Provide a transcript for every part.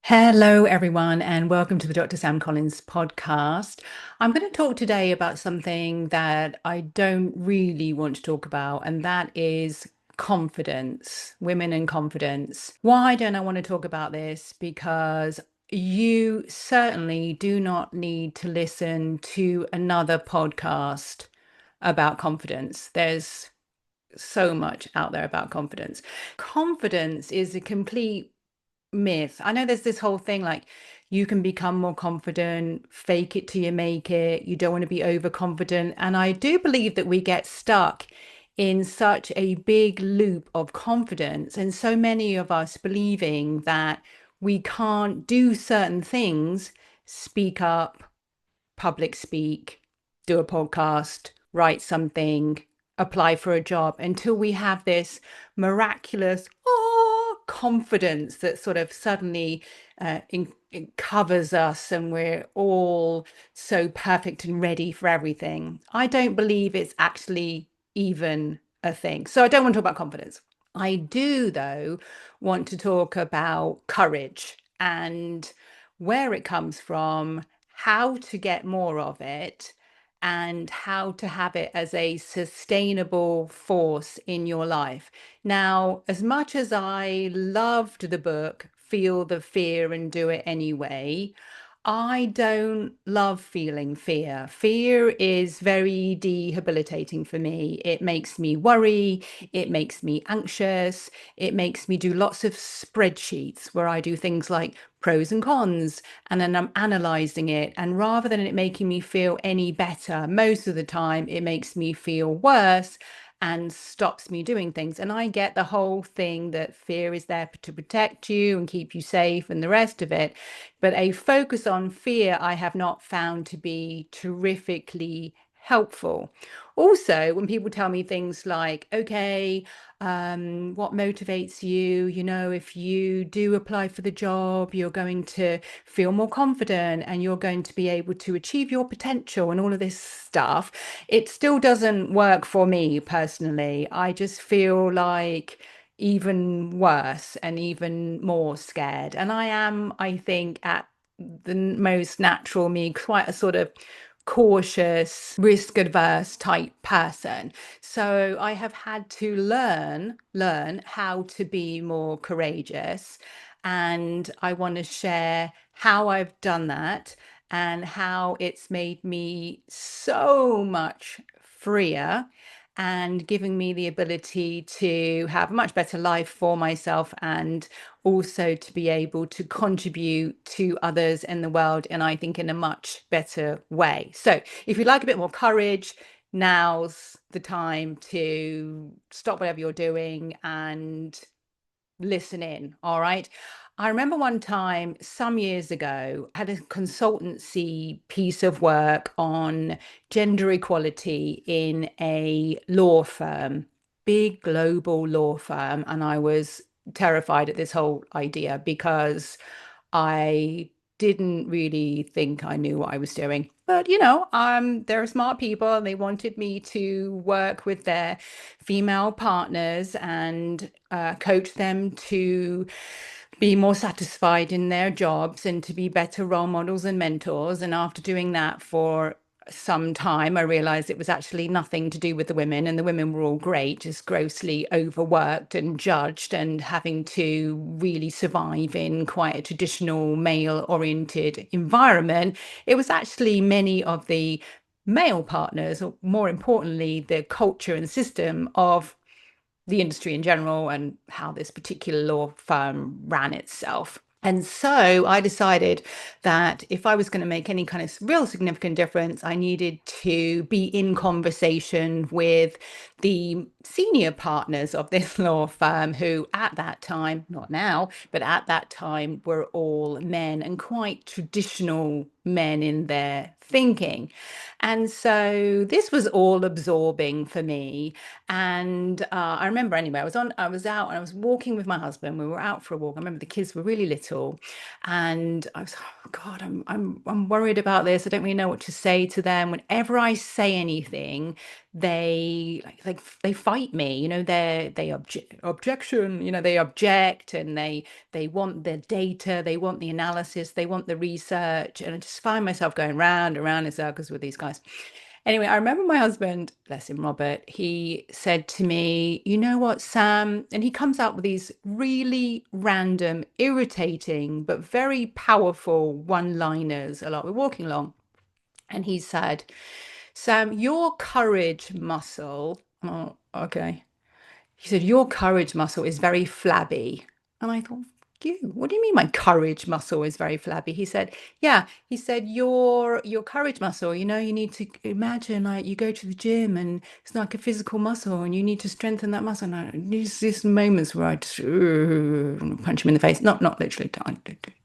Hello, everyone, and welcome to the Dr. Sam Collins podcast. I'm going to talk today about something that I don't really want to talk about, and that is confidence, women and confidence. Why don't I want to talk about this? Because you certainly do not need to listen to another podcast about confidence. There's so much out there about confidence. Confidence is a complete myth. I know there's this whole thing like you can become more confident, fake it till you make it. You don't want to be overconfident. And I do believe that we get stuck in such a big loop of confidence, and so many of us believing that we can't do certain things, speak up, public speak, do a podcast, write something, apply for a job until we have this miraculous confidence that sort of suddenly it covers us and we're all so perfect and ready for everything. I don't believe it's actually even a thing. So I don't want to talk about confidence. I do, though, want to talk about courage and where it comes from, how to get more of it, and how to have it as a sustainable force in your life. Now, as much as I loved the book, Feel the Fear and Do It Anyway, I don't love feeling fear. Fear is very debilitating for me. It makes me worry. It makes me anxious. It makes me do lots of spreadsheets where I do things like pros and cons, and then I'm analyzing it. And rather than it making me feel any better, most of the time it makes me feel worse and stops me doing things. And I get the whole thing that fear is there to protect you and keep you safe and the rest of it. But a focus on fear I have not found to be terrifically helpful. Also, when people tell me things like, okay, what motivates you? You know, if you do apply for the job, you're going to feel more confident and you're going to be able to achieve your potential and all of this stuff. It still doesn't work for me personally. I just feel like even worse and even more scared. And I am, I think, at the most natural me, quite a sort of cautious, risk adverse type person. So I have had to learn how to be more courageous. And I want to share how I've done that and how it's made me so much freer and giving me the ability to have a much better life for myself and also to be able to contribute to others in the world, and I think in a much better way. So if you'd like a bit more courage, now's the time to stop whatever you're doing and listen in. All right. I remember one time some years ago, I had a consultancy piece of work on gender equality in a law firm, big global law firm. And I was terrified at this whole idea because I didn't really think I knew what I was doing. But they're smart people and they wanted me to work with their female partners and coach them to be more satisfied in their jobs and to be better role models and mentors. And after doing that for some time, I realized it was actually nothing to do with the women, and the women were all great, just grossly overworked and judged and having to really survive in quite a traditional male oriented environment. It was actually many of the male partners, or more importantly, the culture and system of the industry in general and how this particular law firm ran itself. And so I decided that if I was going to make any kind of real significant difference, I needed to be in conversation with the senior partners of this law firm, who at that time, not now, but at that time were all men and quite traditional men in their thinking. And so this was all absorbing for me. And I remember anyway, I was out and I was walking with my husband. We were out for a walk. I remember the kids were really little, and I was, oh God, I'm worried about this. I don't really know what to say to them. Whenever I say anything, they fight me, they objection, they object, and they want the data, they want the analysis, they want the research, and I just find myself going round and round in circles with these guys. Anyway, I remember my husband, bless him, Robert, he said to me, "You know what, Sam?" And he comes out with these really random, irritating, but very powerful one-liners a lot. We're walking along, and he said, "Sam, your courage muscle." Oh, okay. He said, "Your courage muscle is very flabby." And I thought, you, what do you mean my courage muscle is very flabby? He said, yeah, he said, your courage muscle, you need to imagine like you go to the gym and it's like a physical muscle and you need to strengthen that muscle. And there's these moments where I just punch him in the face. Not literally, I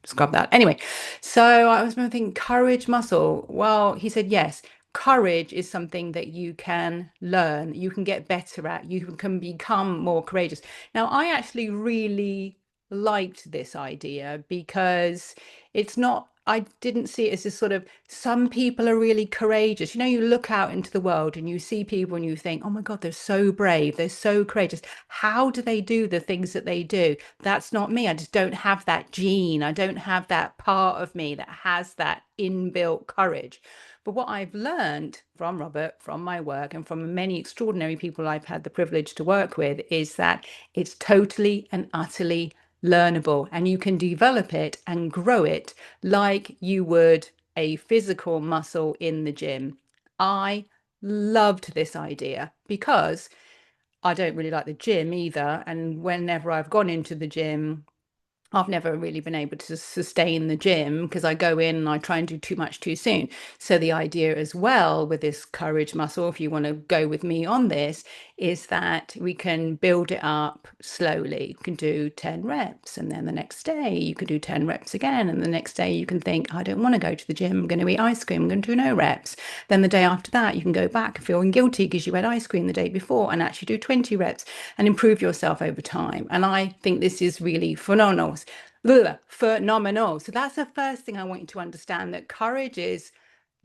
describe that. Anyway, so I was thinking, courage muscle. Well, he said, yes. Courage is something that you can learn, you can get better at, you can become more courageous. Now, I actually really liked this idea because it's not, I didn't see it as this sort of, some people are really courageous. You look out into the world and you see people and you think, oh my God, they're so brave, they're so courageous. How do they do the things that they do? That's not me. I just don't have that gene. I don't have that part of me that has that inbuilt courage. But what I've learned from Robert, from my work, and from many extraordinary people I've had the privilege to work with is that it's totally and utterly learnable, and you can develop it and grow it like you would a physical muscle in the gym. I loved this idea because I don't really like the gym either. And whenever I've gone into the gym, I've never really been able to sustain the gym because I go in and I try and do too much too soon. So the idea as well with this courage muscle, if you want to go with me on this, is that we can build it up slowly. You can do 10 reps and then the next day you can do 10 reps again. And the next day you can think, I don't want to go to the gym. I'm going to eat ice cream. I'm going to do no reps. Then the day after that, you can go back feeling guilty because you had ice cream the day before and actually do 20 reps and improve yourself over time. And I think this is really phenomenal. Phenomenal. So that's the first thing I want you to understand, that courage is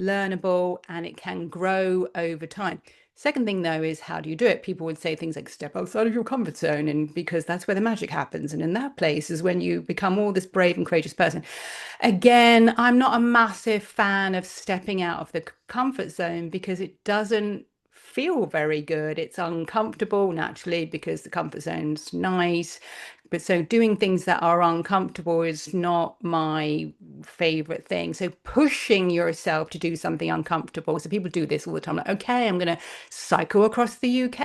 learnable and it can grow over time. Second thing, though, is how do you do it? People would say things like step outside of your comfort zone, and because that's where the magic happens. And in that place is when you become all this brave and courageous person. Again, I'm not a massive fan of stepping out of the comfort zone because it doesn't feel very good. It's uncomfortable naturally because the comfort zone's nice. But so doing things that are uncomfortable is not my favorite thing. So pushing yourself to do something uncomfortable. So people do this all the time. Like, okay, I'm going to cycle across the UK.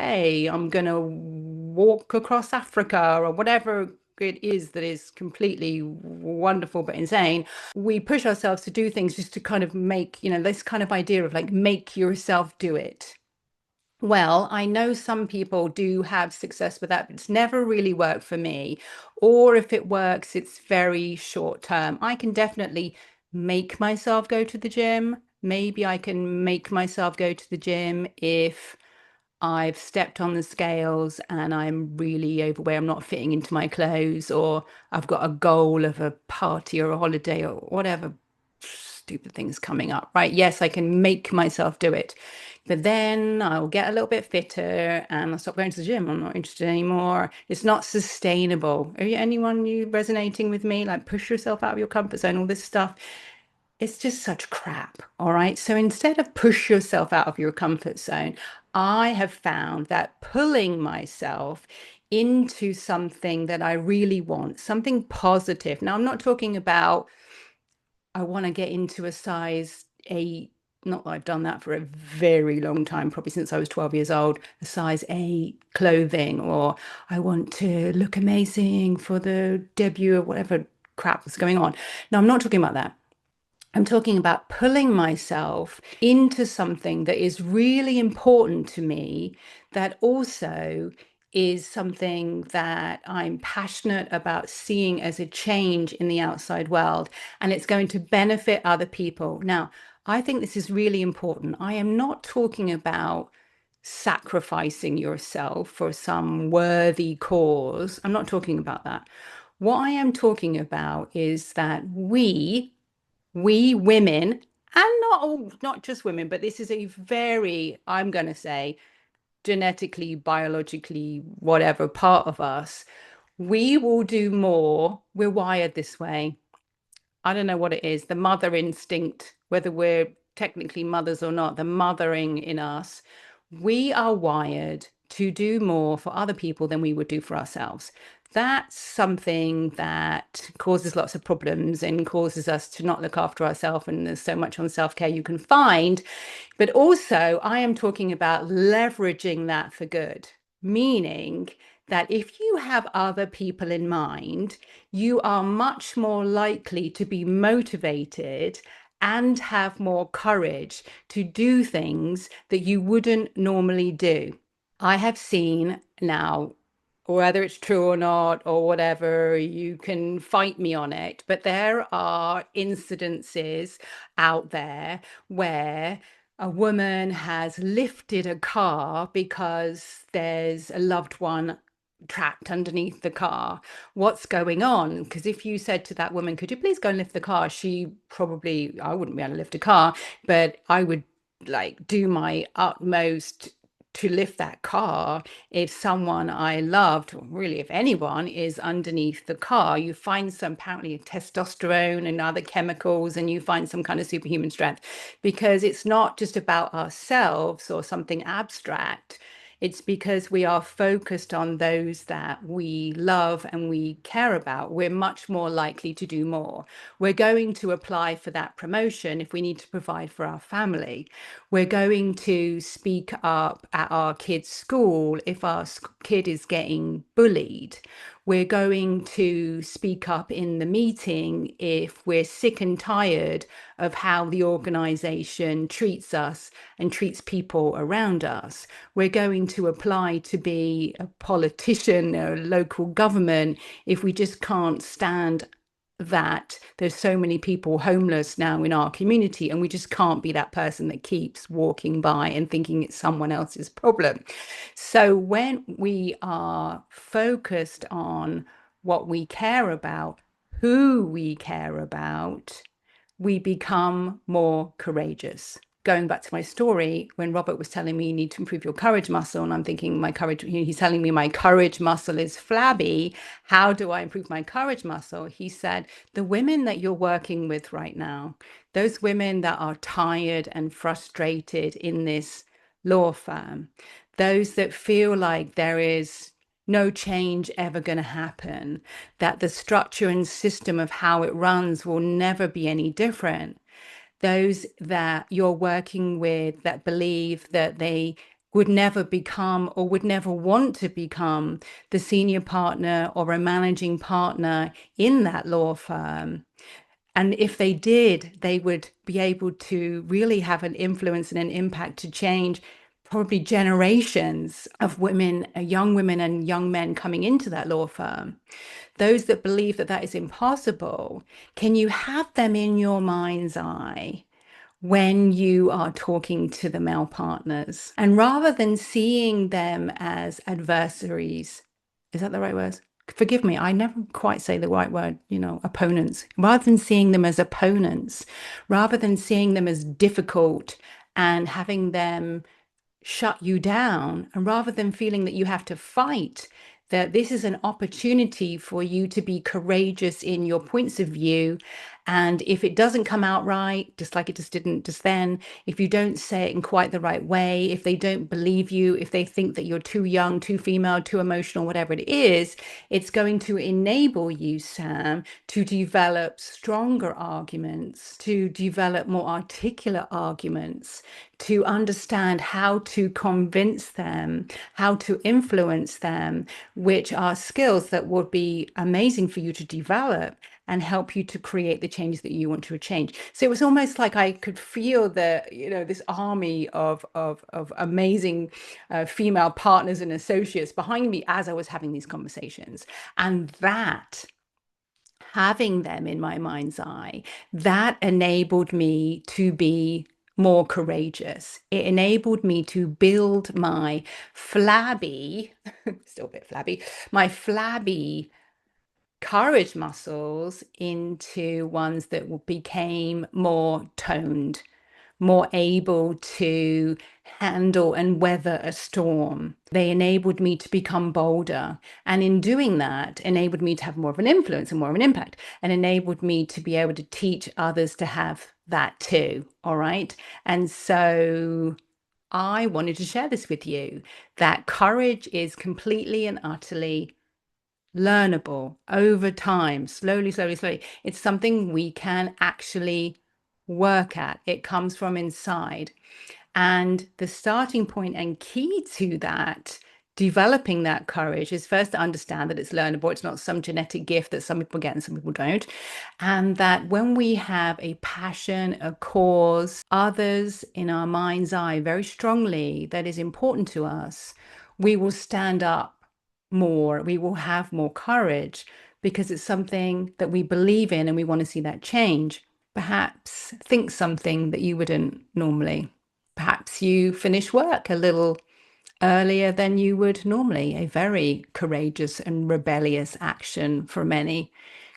I'm going to walk across Africa or whatever it is that is completely wonderful but insane. We push ourselves to do things just to kind of make, this kind of idea of like, make yourself do it. Well, I know some people do have success with that, but it's never really worked for me. Or if it works, it's very short term. I can definitely make myself go to the gym. Maybe I can make myself go to the gym if I've stepped on the scales and I'm really overweight, I'm not fitting into my clothes, or I've got a goal of a party or a holiday or whatever stupid things coming up, right? Yes, I can make myself do it. But then I'll get a little bit fitter and I'll stop going to the gym. I'm not interested anymore. It's not sustainable. Anyone you resonating with me? Like push yourself out of your comfort zone, all this stuff. It's just such crap. All right. So instead of push yourself out of your comfort zone, I have found that pulling myself into something that I really want, something positive. Now, I'm not talking about I want to get into a size 8. Not that I've done that for a very long time, probably since I was 12 years old, a size 8 clothing, or I want to look amazing for the debut of whatever crap was going on. Now, I'm not talking about that. I'm talking about pulling myself into something that is really important to me, that also is something that I'm passionate about seeing as a change in the outside world, and it's going to benefit other people. Now, I think this is really important. I am not talking about sacrificing yourself for some worthy cause. I'm not talking about that. What I am talking about is that we women And not all, not just women, but this is a very, I'm going to say, genetically, biologically, whatever part of us, we will do more. We're wired this way. I don't know what it is, the mother instinct, whether we're technically mothers or not, the mothering in us, we are wired to do more for other people than we would do for ourselves. That's something that causes lots of problems and causes us to not look after ourselves. And there's so much on self-care you can find. But also, I am talking about leveraging that for good, meaning that if you have other people in mind, you are much more likely to be motivated and have more courage to do things that you wouldn't normally do. I have seen now, whether it's true or not, or whatever, you can fight me on it, but there are incidences out there where a woman has lifted a car because there's a loved one trapped underneath the car. What's going on? Because if you said to that woman, could you please go and lift the car? She probably, I wouldn't be able to lift a car, but I would like do my utmost to lift that car if someone I loved, or really if anyone, is underneath the car. You find some apparently testosterone and other chemicals, and you find some kind of superhuman strength, because it's not just about ourselves or something abstract. It's because we are focused on those that we love and we care about. We're much more likely to do more. We're going to apply for that promotion if we need to provide for our family. We're going to speak up at our kid's school if our kid is getting bullied. We're going to speak up in the meeting if we're sick and tired of how the organization treats us and treats people around us. We're going to apply to be a politician or a local government if we just can't stand that there's so many people homeless now in our community, and we just can't be that person that keeps walking by and thinking it's someone else's problem. So when we are focused on what we care about, who we care about, we become more courageous. Going back to my story, when Robert was telling me you need to improve your courage muscle, and I'm thinking my courage, he's telling me my courage muscle is flabby. How do I improve my courage muscle? He said, the women that you're working with right now, those women that are tired and frustrated in this law firm, those that feel like there is no change ever going to happen, that the structure and system of how it runs will never be any different. Those that you're working with that believe that they would never become or would never want to become the senior partner or a managing partner in that law firm. And if they did, they would be able to really have an influence and an impact to change probably generations of women, young women and young men coming into that law firm. Those that believe that that is impossible, can you have them in your mind's eye when you are talking to the male partners? And rather than seeing them as adversaries, is that the right word? Forgive me, I never quite say the right word, opponents. Rather than seeing them as opponents, rather than seeing them as difficult and having them shut you down, and rather than feeling that you have to fight, that this is an opportunity for you to be courageous in your points of view. And if it doesn't come out right, just like it just didn't just then, if you don't say it in quite the right way, if they don't believe you, if they think that you're too young, too female, too emotional, whatever it is, it's going to enable you, Sam, to develop stronger arguments, to develop more articulate arguments, to understand how to convince them, how to influence them, which are skills that would be amazing for you to develop and help you to create the changes that you want to change. So it was almost like I could feel this army of amazing female partners and associates behind me as I was having these conversations. And that, having them in my mind's eye, that enabled me to be more courageous. It enabled me to build my flabby, still a bit flabby, my flabby courage muscles into ones that became more toned, more able to handle and weather a storm. They enabled me to become bolder. And in doing that, enabled me to have more of an influence and more of an impact, and enabled me to be able to teach others to have that too. All right. And so I wanted to share this with you, that courage is completely and utterly learnable over time, slowly, slowly, slowly. It's something we can actually work at. It comes from inside. And the starting point and key to that, developing that courage, is first to understand that it's learnable. It's not some genetic gift that some people get and some people don't. And that when we have a passion, a cause, others in our mind's eye very strongly that is important to us, we will stand up more. We will have more courage because it's something that we believe in and we want to see that change. Perhaps think something that you wouldn't normally. Perhaps you finish work a little earlier than you would normally, a very courageous and rebellious action for many.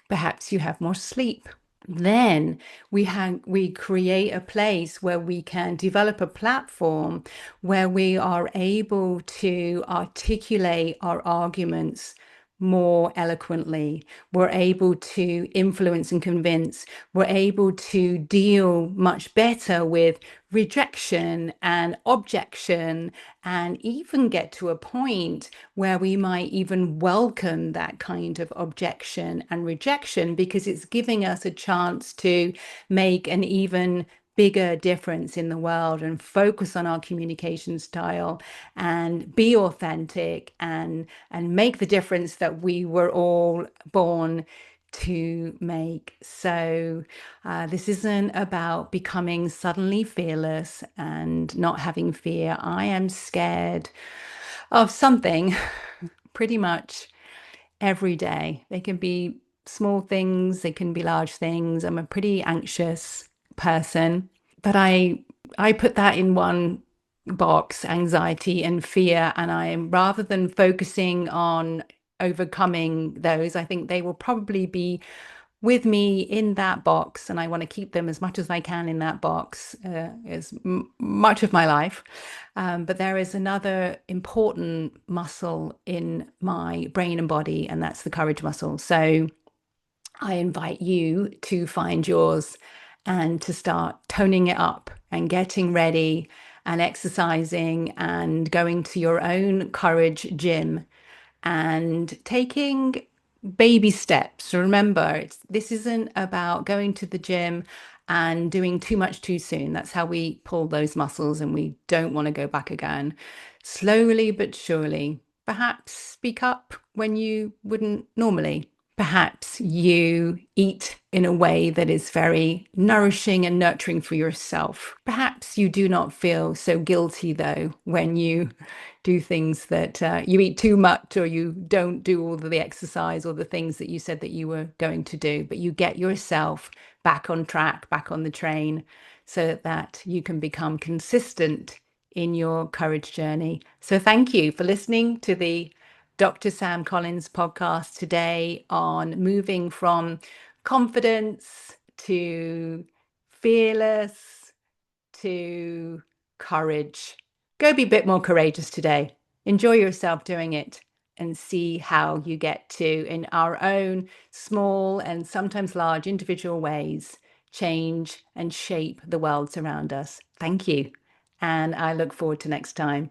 Perhaps you have more sleep. Then we create a place where we can develop a platform where we are able to articulate our arguments more eloquently. We're able to influence and convince. We're able to deal much better with rejection and objection, and even get to a point where we might even welcome that kind of objection and rejection, because it's giving us a chance to make an even bigger difference in the world and focus on our communication style and be authentic and make the difference that we were all born to make. So this isn't about becoming suddenly fearless and not having fear. I am scared of something pretty much every day. They can be small things, they can be large things. I'm a pretty anxious person, but I put that in one box, anxiety and fear, and I am, rather than focusing on overcoming those, I think they will probably be with me in that box, and I want to keep them as much as I can in that box as much of my life. But there is another important muscle in my brain and body, and that's the courage muscle. So I invite you to find yours and to start toning it up and getting ready and exercising and going to your own courage gym and taking baby steps. Remember, this isn't about going to the gym and doing too much too soon. That's how we pull those muscles and we don't want to go back again. Slowly but surely. Perhaps speak up when you wouldn't normally. Perhaps you eat in a way that is very nourishing and nurturing for yourself. Perhaps you do not feel so guilty, though, when you do things that you eat too much, or you don't do all of the exercise or the things that you said that you were going to do, but you get yourself back on track, back on the train, so that you can become consistent in your courage journey. So thank you for listening to the Dr. Sam Collins podcast today on moving from confidence to fearless to courage. Go be a bit more courageous today. Enjoy yourself doing it and see how you get to, in our own small and sometimes large individual ways, change and shape the worlds around us. Thank you. And I look forward to next time.